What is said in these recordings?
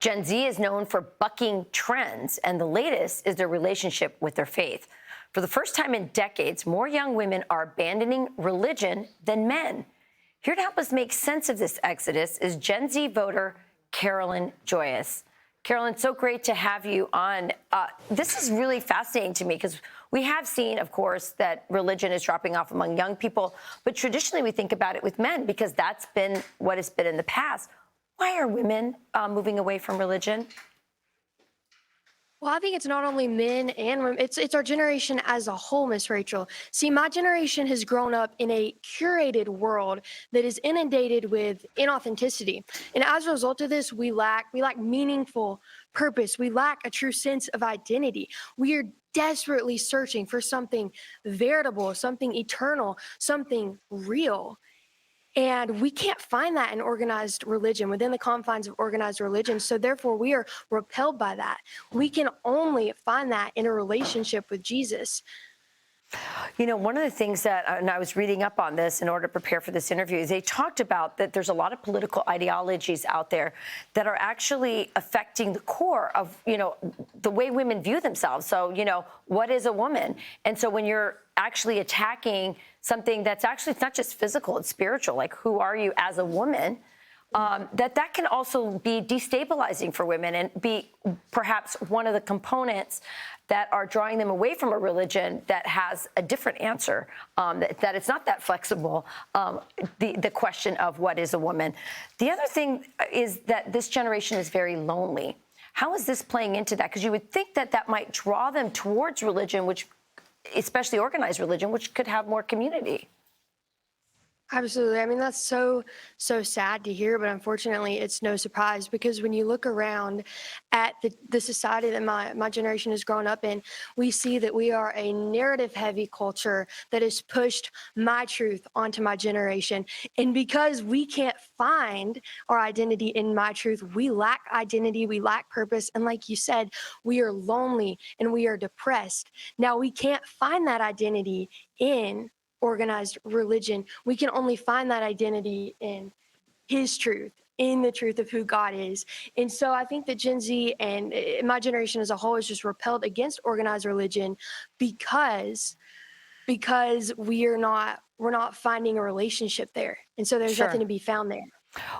Gen Z is known for bucking trends, and the latest is their relationship with their faith. For the first time in decades, more young women are abandoning religion than men. Here to help us make sense of this exodus is Gen Z voter Caroline Joyous. Caroline, so great to have you on. This is really fascinating to me because we have seen, of course, that religion is dropping off among young people, but traditionally we think about it with men because that's been what it's been in the past. Why are women moving away from religion? Well, I think it's not only men and women, it's our generation as a whole, Miss Rachel. See, my generation has grown up in a curated world that is inundated with inauthenticity. And as a result of this, we lack meaningful purpose. We lack a true sense of identity. We are desperately searching for something veritable, something eternal, something real. And we can't find that in organized religion, within the confines of organized religion. So therefore, we are repelled by that. We can only find that in a relationship with Jesus. You know, one of the things that, and I was reading up on this in order to prepare for this interview, is they talked about that there's a lot of political ideologies out there that are actually affecting the core of, the way women view themselves. So, what is a woman? And so when you're actually attacking something that's actually, it's not just physical, it's spiritual, like who are you as a woman? That can also be destabilizing for women and be perhaps one of the components that are drawing them away from a religion that has a different answer, that it's not that flexible, the question of what is a woman. The other thing is that this generation is very lonely. How is this playing into that? Because you would think that that might draw them towards religion, which, especially organized religion, which could have more community. Absolutely. I mean, that's so sad to hear, but unfortunately, it's no surprise because when you look around at the society that my generation has grown up in, we see that we are a narrative-heavy culture that has pushed my truth onto my generation. And because we can't find our identity in my truth, we lack identity, we lack purpose, and like you said, we are lonely and we are depressed. Now, we can't find that identity in organized religion. We can only find that identity in his truth, in the truth of who God is. And so I think that Gen Z and my generation as a whole is just repelled against organized religion because we're not finding a relationship there. And so there's nothing to be found there.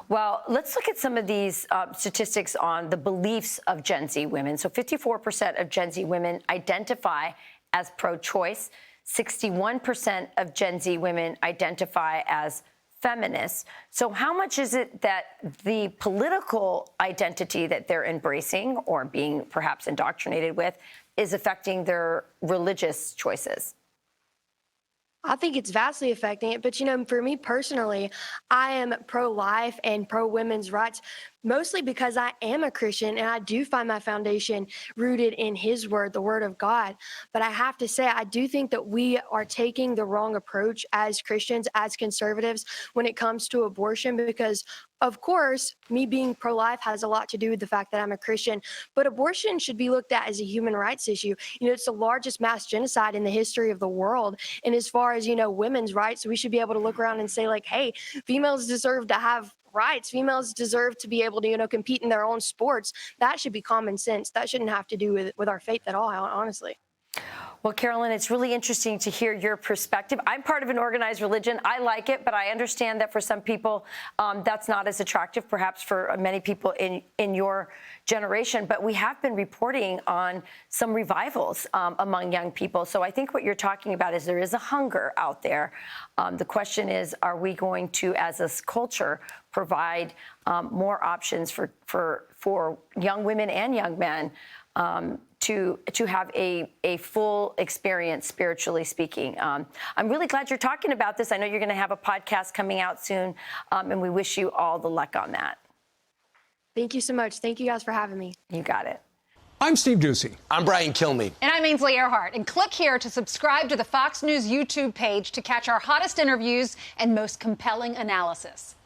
Well, let's look at some of these statistics on the beliefs of Gen Z women. So 54% of Gen Z women identify as pro-choice. 61% of Gen Z women identify as feminists. So how much is it that the political identity that they're embracing or being perhaps indoctrinated with is affecting their religious choices? I think it's vastly affecting it. But, for me personally, I am pro-life and pro-women's rights, mostly because I am a Christian and I do find my foundation rooted in his word, the word of God. But I have to say, I do think that we are taking the wrong approach as Christians, as conservatives, when it comes to abortion, because of course, me being pro-life has a lot to do with the fact that I'm a Christian, but abortion should be looked at as a human rights issue. It's the largest mass genocide in the history of the world. And as far as, women's rights, we should be able to look around and say, like, hey, females deserve to have rights. Females deserve to be able to, compete in their own sports. That should be common sense. That shouldn't have to do with our faith at all, honestly. Well, Caroline, it's really interesting to hear your perspective. I'm part of an organized religion. I like it, but I understand that for some people, that's not as attractive, perhaps for many people in your generation. But we have been reporting on some revivals among young people. So I think what you're talking about is there is a hunger out there. The question is, are we going to, as a culture, provide more options for young women and young men to have a full experience, spiritually speaking. I'm really glad you're talking about this. I know you're going to have a podcast coming out soon, and we wish you all the luck on that. Thank you so much. Thank you guys for having me. You got it. I'm Steve Ducey. I'm Brian Kilmeade. And I'm Ainsley Earhart. And click here to subscribe to the Fox News YouTube page to catch our hottest interviews and most compelling analysis.